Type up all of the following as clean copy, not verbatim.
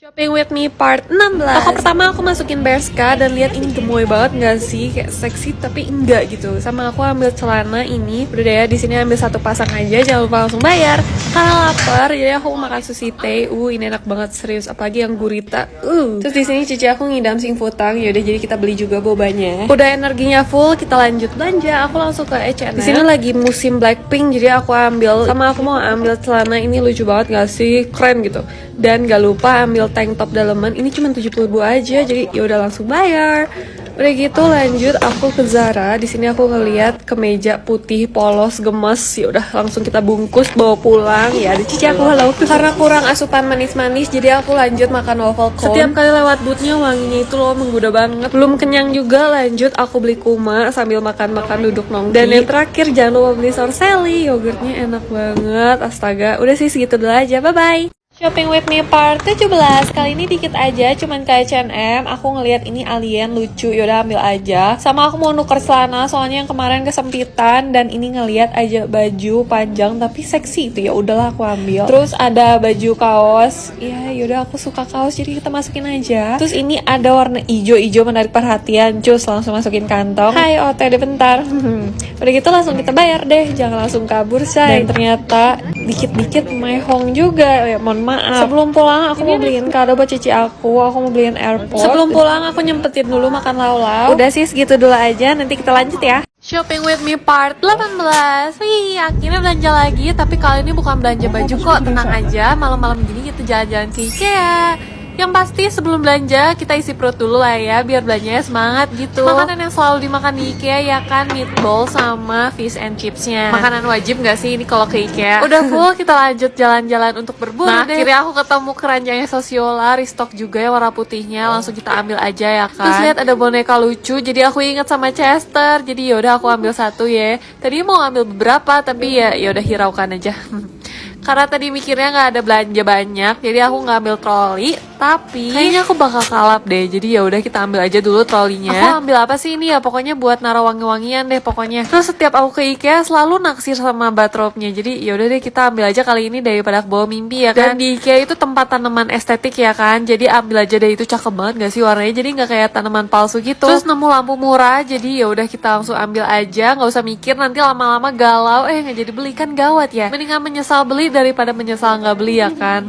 Shopping with me part 16. Toko pertama aku masukin Bershka dan lihat ini gemoy banget nggak sih, kayak seksi tapi enggak gitu. Sama aku ambil celana ini. Udah deh ya, di sini ambil satu pasang aja, jangan lupa langsung bayar. Karena lapar, jadi aku mau makan sushi teh. Ini enak banget serius, apalagi yang gurita. Terus di sini cici aku ngidam sing futang. Yaudah jadi kita beli juga bobanya. Udah energinya full, kita lanjut belanja. Aku langsung ke H&M. Di sini lagi musim Blackpink, jadi aku ambil. Sama aku mau ambil celana ini lucu banget nggak sih, keren gitu. Dan gak lupa ambil tank top daleman, ini cuma 70.000 aja, jadi ya udah langsung bayar. Udah gitu lanjut aku ke Zara. Di sini aku ngeliat kemeja putih polos gemes, ya udah langsung kita bungkus bawa pulang. Ya di cici aku halau karena kurang asupan manis-manis, jadi aku lanjut makan waffle cone. Setiap kali lewat boothnya wanginya itu loh menggoda banget. Belum kenyang juga, lanjut aku beli kuma sambil makan-makan duduk nongki. Dan yang terakhir jangan lupa beli Sorcelli, yogurtnya enak banget. Astaga, udah sih segitu dulu aja, bye bye. Shopping with me part 17. Kali ini dikit aja, cuman ke H&M. Aku ngelihat ini alien lucu, yaudah ambil aja. Sama aku mau nuker celana, soalnya yang kemarin kesempitan. Dan ini ngelihat aja baju panjang tapi seksi itu, ya udahlah aku ambil. Terus ada baju kaos, ya yaudah aku suka kaos, jadi kita masukin aja. Terus ini ada warna hijau menarik perhatian, cus langsung masukin kantong. Hai OTD bentar. Udah gitu langsung kita bayar deh, jangan langsung kabur say. Dan ternyata dikit-dikit mehong juga, ya mohon maaf. Sebelum pulang aku mau beliin kado buat cici aku mau beliin AirPods. Sebelum pulang aku nyempetin dulu makan lau-lau. Udah sih segitu dulu aja, nanti kita lanjut ya. Shopping with me part 18. Wih, akhirnya belanja lagi, tapi kali ini bukan belanja baju kok, tenang aja. Malam-malam gini kita jalan-jalan ke IKEA. Yang pasti sebelum belanja kita isi perut dulu lah ya, biar belanjanya semangat gitu. Makanan yang selalu dimakan di IKEA ya kan, meatball sama fish and chipsnya. Makanan wajib gak sih ini kalau ke IKEA? Udah full, kita lanjut jalan-jalan untuk berburu deh. Akhirnya aku ketemu keranjangnya Sosiola, restock juga ya warna putihnya. Langsung kita ambil aja ya kan. Terus lihat ada boneka lucu, jadi aku inget sama Chester. Jadi yaudah aku ambil satu ya. Tadi mau ambil beberapa tapi ya udah hiraukan aja. Karena tadi mikirnya nggak ada belanja banyak, jadi aku nggak ambil troli. Tapi kayaknya aku bakal kalap deh. Jadi ya udah kita ambil aja dulu trolinya. Aku ambil apa sih ini ya? Pokoknya buat naruh wangi-wangian deh pokoknya. Terus setiap aku ke IKEA selalu naksir sama bathrobe-nya. Jadi ya udah deh kita ambil aja kali ini daripada bawa mimpi ya kan. Dan di IKEA itu tempat tanaman estetik ya kan. Jadi ambil aja deh, itu cakep banget gak sih warnanya? Jadi nggak kayak tanaman palsu gitu. Terus nemu lampu murah, jadi ya udah kita langsung ambil aja, nggak usah mikir nanti lama-lama galau nggak jadi beli, kan gawat ya. Mendingan menyesal beli daripada menyesal nggak beli ya kan.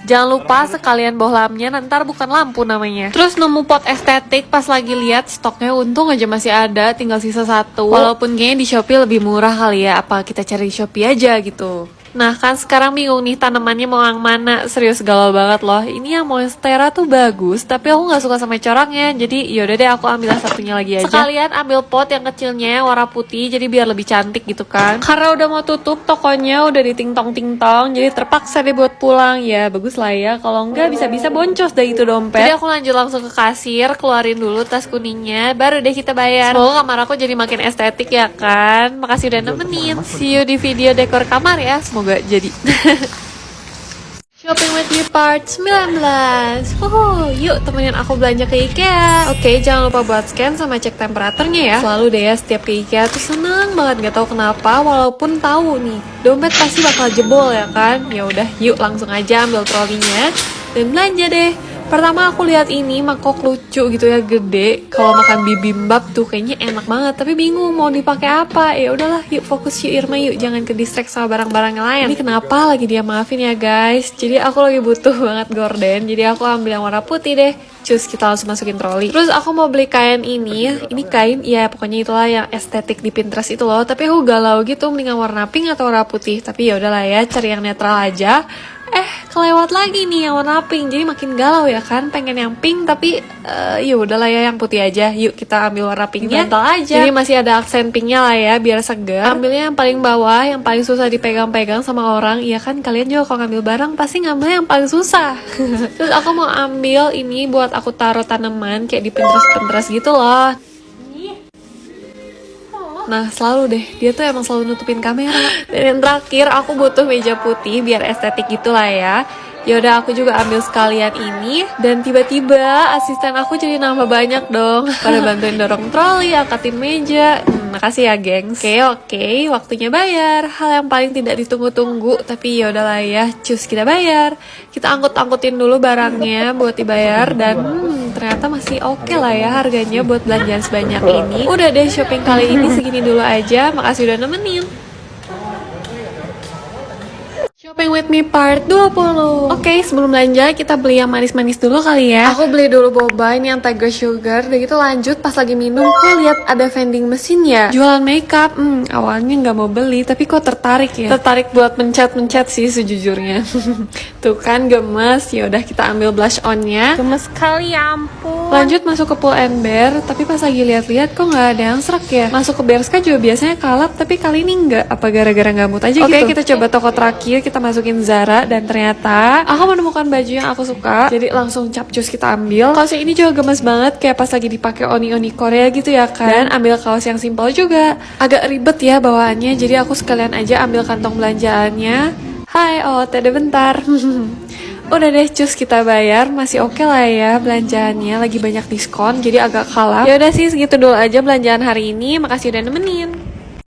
Jangan lupa sekalian bohlamnya, ntar bukan lampu namanya. Terus nemu pot estetik pas lagi lihat stoknya, untung aja masih ada, tinggal sisa satu. Walaupun kayaknya di Shopee lebih murah kali ya, apa kita cari di Shopee aja gitu. Nah kan sekarang bingung nih tanamannya mau yang mana, serius galau banget loh. Ini yang monstera tuh bagus, tapi aku nggak suka sama coraknya, jadi yaudah deh aku ambil satunya lagi aja. Sekalian ambil pot yang kecilnya warna putih, jadi biar lebih cantik gitu kan. Karena udah mau tutup tokonya, udah diting-tong, jadi terpaksa deh buat pulang. Ya bagus lah ya, kalau enggak bisa-bisa boncos deh itu dompet. Jadi aku lanjut langsung ke kasir, keluarin dulu tas kuningnya, baru deh kita bayar. Semoga kamar aku jadi makin estetik ya kan. Makasih udah nemenin. See you di video dekor kamar ya, semoga jadi. Shopping with me part 19. Yuk temenin aku belanja ke IKEA. Oke, jangan lupa buat scan sama cek temperaturnya ya. Selalu deh ya setiap ke IKEA tuh seneng banget, gak tahu kenapa. Walaupun tahu nih dompet pasti bakal jebol ya kan. Ya udah, yuk langsung aja ambil trolinya dan belanja deh. Pertama aku lihat ini mangkok lucu gitu ya, gede. Kalau makan bibimbap tuh kayaknya enak banget, tapi bingung mau dipakai apa. Ya udahlah, yuk fokus yuk Irma yuk, jangan ke distract sama barang-barang yang lain. Ini kenapa lagi dia maafin ya guys. Jadi aku lagi butuh banget gorden, jadi aku ambil yang warna putih deh. Cus, kita langsung masukin troli. Terus aku mau beli kain ini kain ya pokoknya itulah yang estetik di Pinterest itu loh. Tapi aku galau gitu, mendingan warna pink atau warna putih. Tapi ya udahlah ya, cari yang netral aja. Kelewat lagi nih yang warna pink, jadi makin galau ya kan. Pengen yang pink tapi ya udahlah ya yang putih aja. Yuk kita ambil warna pinknya, bantal aja. Jadi masih ada aksen pinknya lah ya biar segar. Ambilnya yang paling bawah, yang paling susah dipegang-pegang sama orang. Iya kan, kalian juga kalau ngambil barang pasti ngambil yang paling susah. Terus aku mau ambil ini buat aku taruh tanaman kayak di Pinterest gitu loh. Nah selalu deh, dia tuh emang selalu nutupin kamera. Dan yang terakhir aku butuh meja putih biar estetik gitu lah ya. Yaudah aku juga ambil sekalian ini. Dan tiba-tiba asisten aku jadi nambah banyak dong. Pada bantuin dorong troli, angkatin meja. Makasih ya gengs. Oke, waktunya bayar. Hal yang paling tidak ditunggu-tunggu. Tapi yaudahlah ya, cus kita bayar. Kita angkut-angkutin dulu barangnya buat dibayar. Dan ternyata masih oke lah ya harganya buat belanjaan sebanyak ini. Udah deh, shopping kali ini segini dulu aja. Makasih udah nemenin. Shopping with me part 20. Oke, sebelum belanja kita beli yang manis-manis dulu kali ya. Aku beli dulu boba ini yang Tiger Sugar. Dan gitu lanjut pas lagi minum kok lihat ada vending mesin ya, jualan makeup. Awalnya nggak mau beli tapi kok tertarik ya. Tertarik buat mencet sih sejujurnya. Tuh kan gemes. Ya udah kita ambil blush onnya. Gemes sekali ya ampun. Lanjut masuk ke Pull and Bear. Tapi pas lagi lihat-lihat kok nggak ada yang serak ya. Masuk ke Bershka juga biasanya kalap tapi kali ini nggak. Apa gara-gara nggak mood aja gitu. Oke, kita coba toko terakhir. Kita masukin Zara dan ternyata aku menemukan baju yang aku suka, jadi langsung capcus kita ambil. Kaos ini juga gemes banget kayak pas lagi dipakai oni-oni Korea gitu ya kan. Dan ambil kaos yang simpel juga, agak ribet ya bawaannya, jadi aku sekalian aja ambil kantong belanjaannya. Hai, ada bentar. Udah deh cus kita bayar, masih oke lah ya belanjaannya, lagi banyak diskon jadi agak kalah. Ya udah sih segitu dulu aja belanjaan hari ini, makasih udah nemenin.